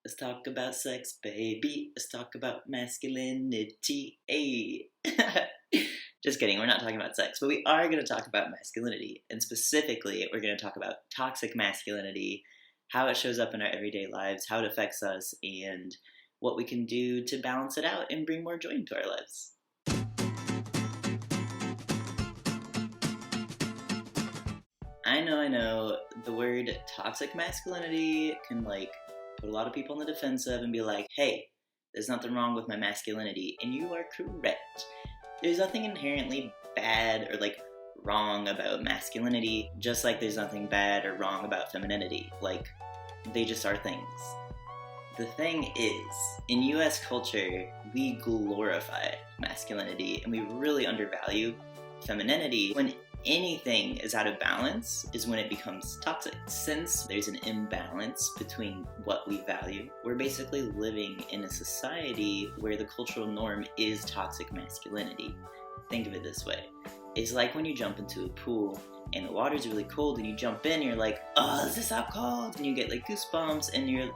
Let's talk about sex, baby. Let's talk about masculinity. Hey. Just kidding, we're not talking about sex, but we are going to talk about masculinity. And specifically, we're going to talk about toxic masculinity, how it shows up in our everyday lives, how it affects us, and what we can do to balance it out and bring more joy into our lives. I know, the word toxic masculinity can put a lot of people on the defensive and be like, hey, there's nothing wrong with my masculinity, and you are correct. There's nothing inherently bad or wrong about masculinity, just like there's nothing bad or wrong about femininity. They just are things. The thing is, in US culture, we glorify masculinity and we really undervalue femininity. When anything is out of balance is when it becomes toxic. Since there's an imbalance between what we value, we're basically living in a society where the cultural norm is toxic masculinity. Think of it this way. It's like when you jump into a pool and the water's really cold and you jump in and you're like, oh, this is so cold, and you get goosebumps and you're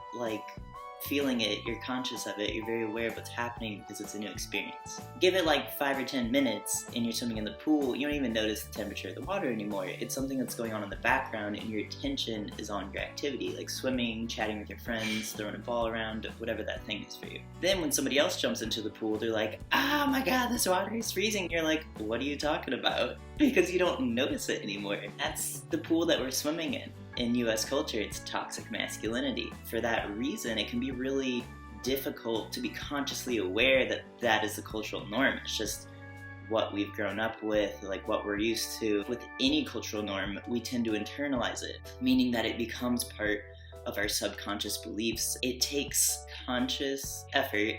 feeling it, you're conscious of it, you're very aware of what's happening because it's a new experience. Give it 5 or 10 minutes and you're swimming in the pool, you don't even notice the temperature of the water anymore. It's something that's going on in the background and your attention is on your activity, like swimming, chatting with your friends, throwing a ball around, whatever that thing is for you. Then when somebody else jumps into the pool, they're like, oh my god, this water is freezing. You're like, what are you talking about? Because you don't notice it anymore. That's the pool that we're swimming in. In US culture, it's toxic masculinity. For that reason, it can be really difficult to be consciously aware that that is the cultural norm. It's just what we've grown up with, what we're used to. With any cultural norm, we tend to internalize it, meaning that it becomes part of our subconscious beliefs. It takes conscious effort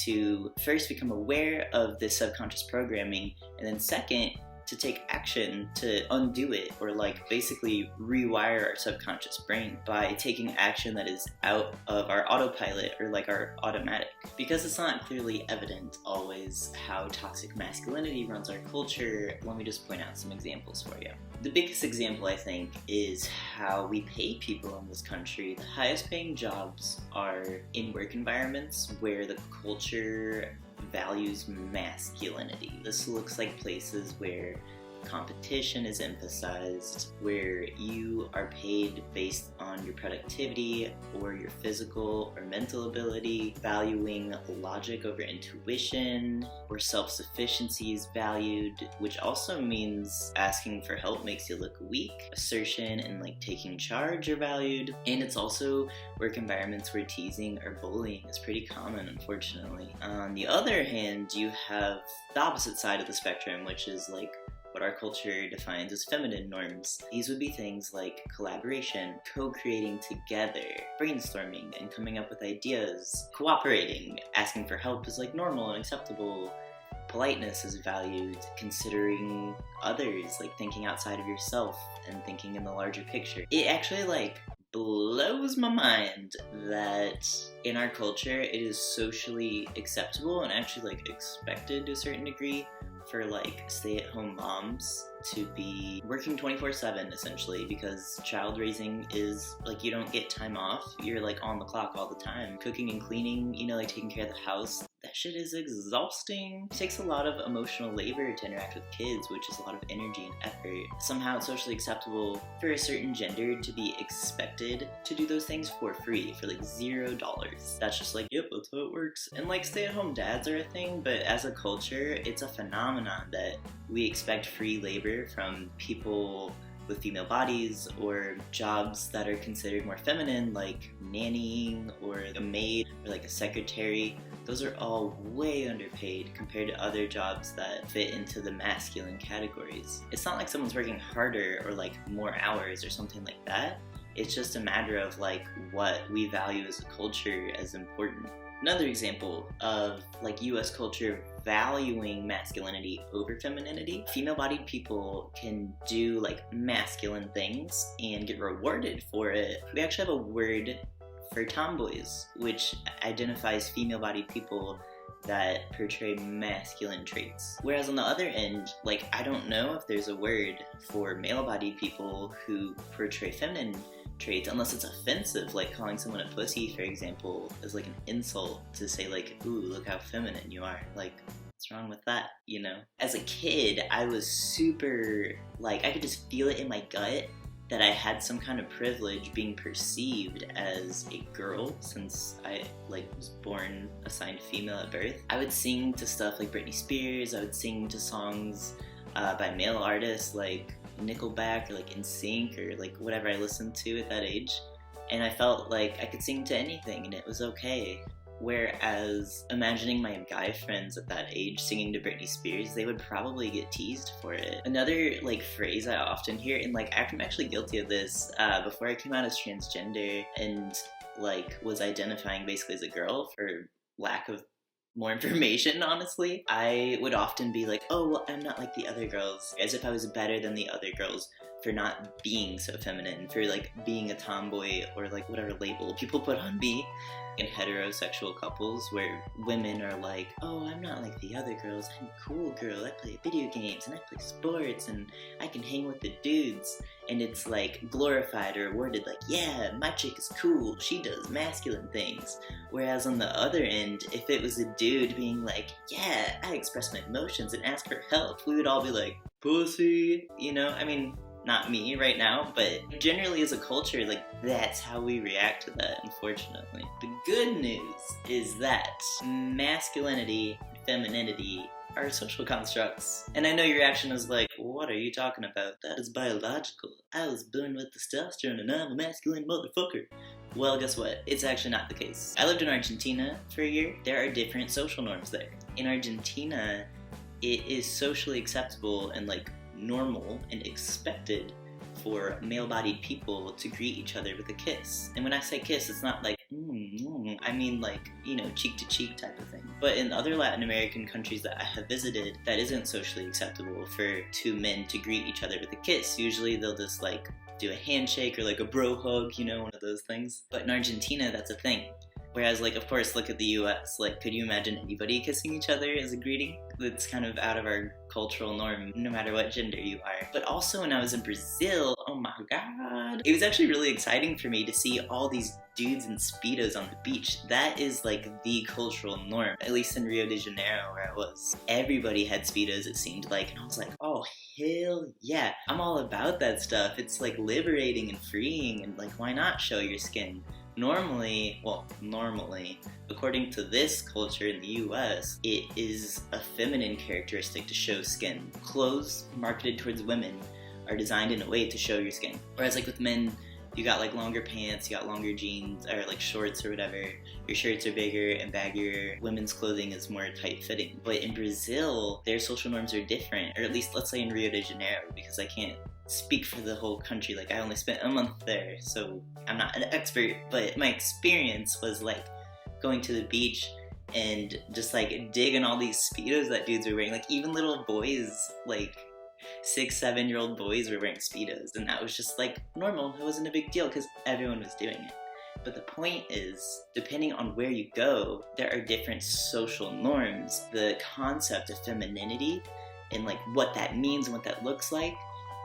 to first become aware of this subconscious programming, and then second, to take action to undo it, or basically rewire our subconscious brain by taking action that is out of our autopilot or our automatic. Because it's not clearly evident always how toxic masculinity runs our culture, let me just point out some examples for you. The biggest example, I think, is how we pay people in this country. The highest paying jobs are in work environments where the culture values masculinity. This looks like places where competition is emphasized, where you are paid based on your productivity or your physical or mental ability, valuing logic over intuition, where self-sufficiency is valued, which also means asking for help makes you look weak. Assertion and taking charge are valued. And it's also work environments where teasing or bullying is pretty common, unfortunately. On the other hand, you have the opposite side of the spectrum, which is what our culture defines as feminine norms. These would be things like collaboration, co-creating together, brainstorming and coming up with ideas, cooperating, asking for help is normal and acceptable, politeness is valued, considering others, thinking outside of yourself and thinking in the larger picture. It actually blows my mind that in our culture it is socially acceptable and actually expected to a certain degree for stay-at-home moms to be working 24/7 essentially, because child raising is you don't get time off. You're on the clock all the time. Cooking and cleaning, taking care of the house, that shit is exhausting. It takes a lot of emotional labor to interact with kids, which is a lot of energy and effort. Somehow it's socially acceptable for a certain gender to be expected to do those things for free, for $0. That's just yep, that's how it works. And stay-at-home dads are a thing, but as a culture, it's a phenomenon that we expect free labor from people with female bodies or jobs that are considered more feminine, like nannying or a maid or a secretary. Those are all way underpaid compared to other jobs that fit into the masculine categories. It's not like someone's working harder or more hours or something like that. It's just a matter of what we value as a culture as important. Another example of US culture valuing masculinity over femininity, female-bodied people can do masculine things and get rewarded for it. We actually have a word for tomboys, which identifies female-bodied people that portray masculine traits. Whereas on the other end, I don't know if there's a word for male-bodied people who portray feminine traits, unless it's offensive, like calling someone a pussy, for example, is like an insult to say like, ooh, look how feminine you are. Like, what's wrong with that, you know? As a kid, I was super, like, I could just feel it in my gut that I had some kind of privilege being perceived as a girl, since I like was born assigned female at birth. I would sing to stuff like Britney Spears, I would sing to songs by male artists like Nickelback or like NSYNC or like whatever I listened to at that age, and I felt like I could sing to anything and it was okay. Whereas imagining my guy friends at that age singing to Britney Spears, they would probably get teased for it. Another like phrase I often hear, and like I'm actually guilty of this, before I came out as transgender and like was identifying basically as a girl for lack of more information, honestly, I would often be like, oh, well, I'm not like the other girls, as if I was better than the other girls for not being so feminine, for like being a tomboy or like whatever label people put on me. In heterosexual couples where women are like, oh, I'm not like the other girls, I'm a cool girl, I play video games and I play sports and I can hang with the dudes, and it's like glorified or awarded like, yeah, my chick is cool, she does masculine things. Whereas on the other end, if it was a dude being like, yeah, I express my emotions and ask for help, we would all be like, pussy, you know? I mean, not me right now, but generally as a culture, like, that's how we react to that, unfortunately. The good news is that masculinity and femininity are social constructs. And I know your reaction is like, what are you talking about? That is biological. I was born with testosterone and I'm a masculine motherfucker. Well, guess what? It's actually not the case. I lived in Argentina for a year. There are different social norms there. In Argentina, it is socially acceptable and like normal and expected for male-bodied people to greet each other with a kiss. And when I say kiss, it's not like, I mean like, you know, cheek-to-cheek type of thing. But in other Latin American countries that I have visited, that isn't socially acceptable for two men to greet each other with a kiss. Usually they'll just like do a handshake or like a bro hug, you know, one of those things. But in Argentina, that's a thing. Whereas, like, of course, look at the US. Like, could you imagine anybody kissing each other as a greeting? That's kind of out of our cultural norm, no matter what gender you are. But also, when I was in Brazil, oh my god, it was actually really exciting for me to see all these dudes in Speedos on the beach. That is, like, the cultural norm, at least in Rio de Janeiro, where I was. Everybody had Speedos, it seemed like, and I was like, oh, hell yeah. I'm all about that stuff. It's, like, liberating and freeing, and, like, why not show your skin? Normally, according to this culture in the US, it is a feminine characteristic to show skin. Clothes marketed towards women are designed in a way to show your skin. Whereas like with men, you got like longer pants, you got longer jeans, or like shorts or whatever. Your shirts are bigger and baggier. Women's clothing is more tight-fitting. But in Brazil, their social norms are different, or at least let's say in Rio de Janeiro, because I can't speak for the whole country. Like I only spent a month there, so I'm not an expert, but my experience was like going to the beach and just like digging all these Speedos that dudes were wearing. Like even little boys, like 6-7-year-old boys were wearing Speedos, and that was just like normal. It wasn't a big deal because everyone was doing it. But the point is, depending on where you go, there are different social norms. The concept of femininity and like what that means and what that looks like,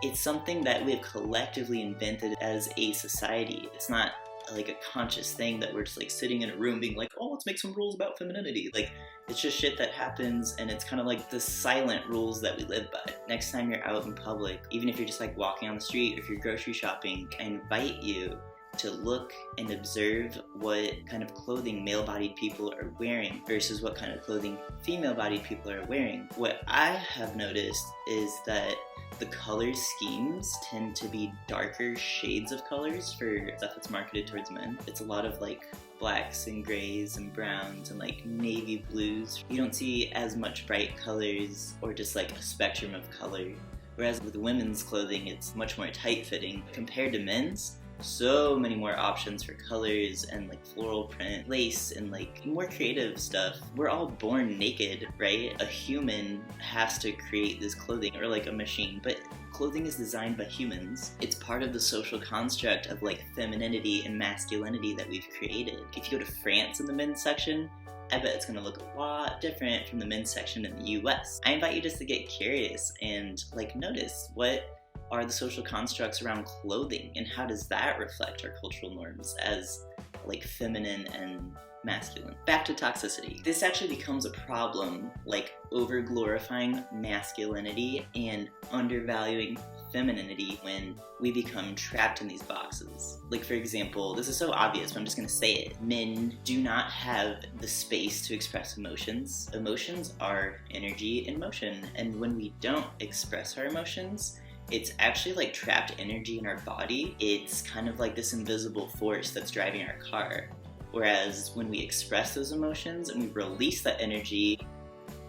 it's something that we have collectively invented as a society. It's not like a conscious thing that we're just like sitting in a room being like, oh, let's make some rules about femininity. Like, it's just shit that happens, and it's kind of like the silent rules that we live by. Next time you're out in public, even if you're just like walking on the street or if you're grocery shopping, I invite you to look and observe what kind of clothing male-bodied people are wearing versus what kind of clothing female-bodied people are wearing. What I have noticed is that the color schemes tend to be darker shades of colors for stuff that's marketed towards men. It's a lot of like blacks and grays and browns and like navy blues. You don't see as much bright colors or just like a spectrum of color. Whereas with women's clothing, it's much more tight-fitting compared to men's. So many more options for colors and like floral print, lace, and like more creative stuff. We're all born naked, right? A human has to create this clothing, or like a machine, but clothing is designed by humans. It's part of the social construct of like femininity and masculinity that we've created. If you go to France in the men's section, I bet it's gonna look a lot different from the men's section in the US. I invite you just to get curious and like notice what are the social constructs around clothing, and how does that reflect our cultural norms as like feminine and masculine? Back to toxicity. This actually becomes a problem, like over glorifying masculinity and undervaluing femininity when we become trapped in these boxes. Like, for example, this is so obvious, but I'm just gonna say it. Men do not have the space to express emotions. Emotions are energy in motion, and when we don't express our emotions, it's actually like trapped energy in our body. It's kind of like this invisible force that's driving our car. Whereas when we express those emotions and we release that energy,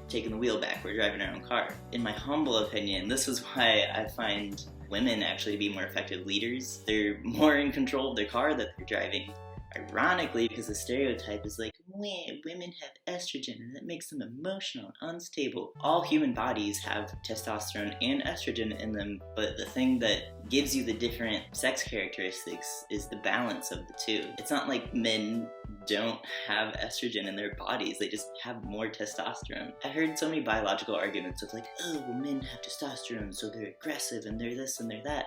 taking the wheel back, we're driving our own car. In my humble opinion, this is why I find women actually to be more effective leaders. They're more in control of their car that they're driving. Ironically, because the stereotype is like, women have estrogen and that makes them emotional and unstable. All human bodies have testosterone and estrogen in them, but the thing that gives you the different sex characteristics is the balance of the two. It's not like men don't have estrogen in their bodies, they just have more testosterone. I heard so many biological arguments of like, oh, well, men have testosterone, so they're aggressive and they're this and they're that.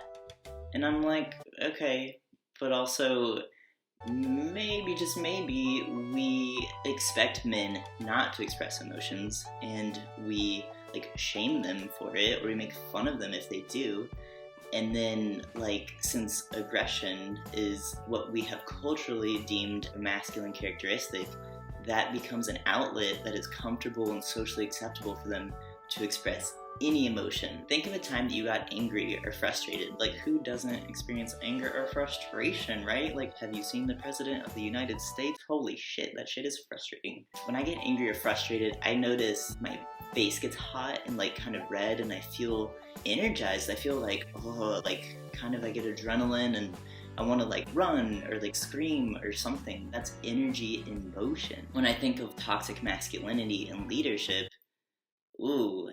And I'm like, okay, but also, maybe, just maybe, we expect men not to express emotions, and we like shame them for it, or we make fun of them if they do. And then, like, since aggression is what we have culturally deemed a masculine characteristic, that becomes an outlet that is comfortable and socially acceptable for them to express any emotion. Think of a time that you got angry or frustrated. Like, who doesn't experience anger or frustration, right? Like, have you seen the President of the United States? Holy shit, that shit is frustrating. When I get angry or frustrated, I notice my face gets hot and like kind of red, and I feel energized. I feel like, oh, like kind of I get adrenaline and I want to like run or like scream or something. That's energy in motion. When I think of toxic masculinity and leadership, ooh,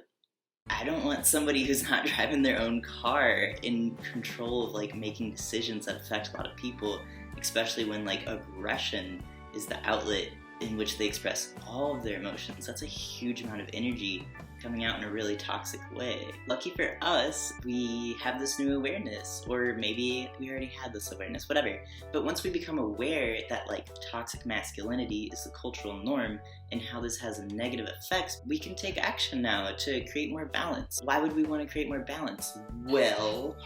I don't want somebody who's not driving their own car in control of like making decisions that affect a lot of people, especially when like aggression is the outlet in which they express all of their emotions. That's a huge amount of energy coming out in a really toxic way. Lucky for us, we have this new awareness, or maybe we already had this awareness, whatever. But once we become aware that like toxic masculinity is the cultural norm and how this has negative effects, we can take action now to create more balance. Why would we want to create more balance? Well,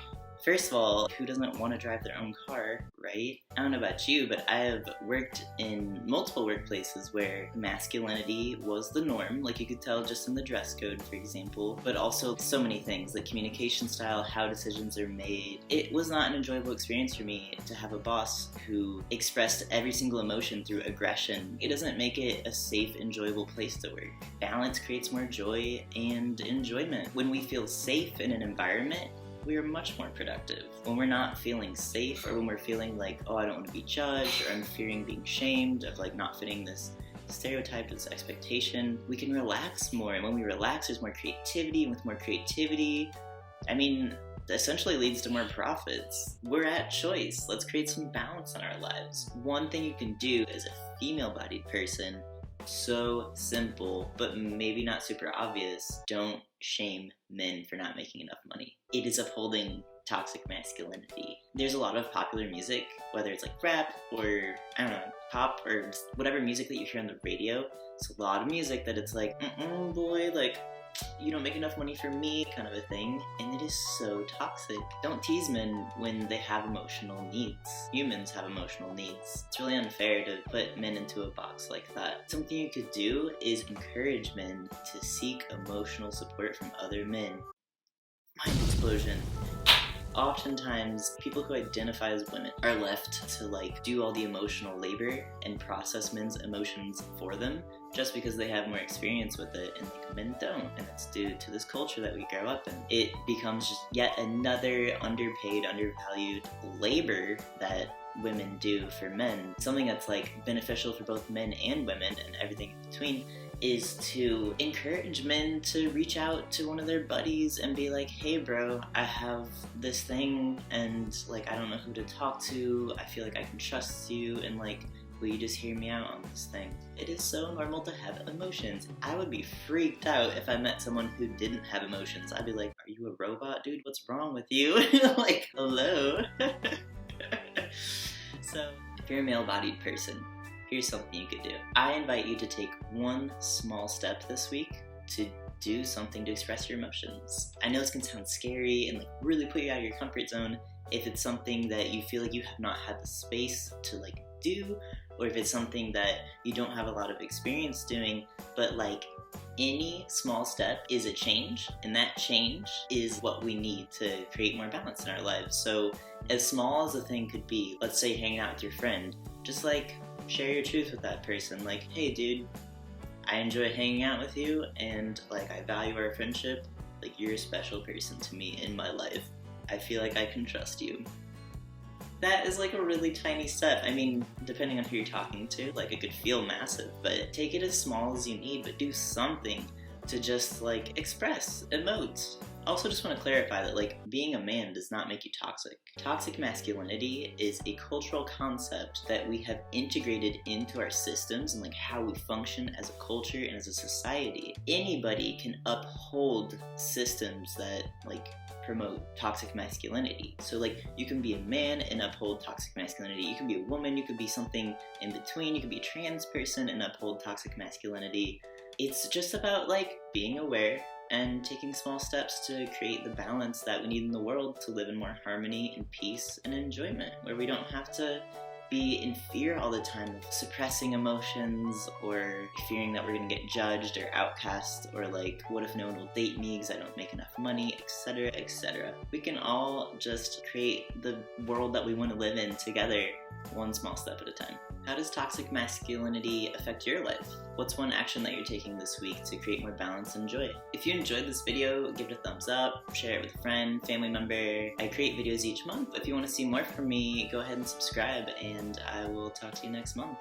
first of all, who doesn't want to drive their own car, right? I don't know about you, but I have worked in multiple workplaces where masculinity was the norm, like you could tell just in the dress code, for example, but also so many things, like communication style, how decisions are made. It was not an enjoyable experience for me to have a boss who expressed every single emotion through aggression. It doesn't make it a safe, enjoyable place to work. Balance creates more joy and enjoyment. When we feel safe in an environment, we are much more productive. When we're not feeling safe, or when we're feeling like, oh, I don't want to be judged, or I'm fearing being shamed of like not fitting this stereotype, this expectation, we can relax more. And when we relax, there's more creativity, and with more creativity, I mean, essentially leads to more profits. We're at choice. Let's create some balance in our lives. One thing you can do as a female-bodied person, so simple, but maybe not super obvious, don't shame men for not making enough money. It is upholding toxic masculinity. There's a lot of popular music, whether it's like rap or, I don't know, pop or whatever music that you hear on the radio. It's a lot of music that it's like, boy, like, you don't make enough money for me, kind of a thing. And it is so toxic. Don't tease men when they have emotional needs. Humans have emotional needs. It's really unfair to put men into a box like that. Something you could do is encourage men to seek emotional support from other men. Mind explosion. Oftentimes, people who identify as women are left to like do all the emotional labor and process men's emotions for them, just because they have more experience with it and like men don't, and it's due to this culture that we grow up in. It becomes just yet another underpaid, undervalued labor that women do for men. Something that's like beneficial for both men and women and everything in between is to encourage men to reach out to one of their buddies and be like, hey bro, I have this thing and like I don't know who to talk to, I feel like I can trust you, and like, will you just hear me out on this thing? It is so normal to have emotions. I would be freaked out if I met someone who didn't have emotions. I'd be like, are you a robot, dude? What's wrong with you? Like, hello? So, if you're a male-bodied person, here's something you could do. I invite you to take one small step this week to do something to express your emotions. I know this can sound scary and like really put you out of your comfort zone if it's something that you feel like you have not had the space to like do, or if it's something that you don't have a lot of experience doing, but like any small step is a change, and that change is what we need to create more balance in our lives. So as small as a thing could be, let's say hanging out with your friend, just like share your truth with that person. Like, hey dude, I enjoy hanging out with you, and like I value our friendship. Like, you're a special person to me in my life. I feel like I can trust you. That is like a really tiny step. I mean, depending on who you're talking to, like it could feel massive, but take it as small as you need, but do something to just like express, emote. Also just want to clarify that like being a man does not make you toxic. Toxic masculinity is a cultural concept that we have integrated into our systems and like how we function as a culture and as a society. Anybody can uphold systems that like promote toxic masculinity. So like you can be a man and uphold toxic masculinity. You can be a woman, you could be something in between, you could be a trans person and uphold toxic masculinity. It's just about like being aware and taking small steps to create the balance that we need in the world to live in more harmony and peace and enjoyment, where we don't have to be in fear all the time of suppressing emotions or fearing that we're gonna get judged or outcast, or like what if no one will date me because I don't make enough money, etc., etc. We can all just create the world that we want to live in together, one small step at a time. How does toxic masculinity affect your life? What's one action that you're taking this week to create more balance and joy? If you enjoyed this video, give it a thumbs up, share it with a friend, family member. I create videos each month. If you want to see more from me, go ahead and subscribe, and I will talk to you next month.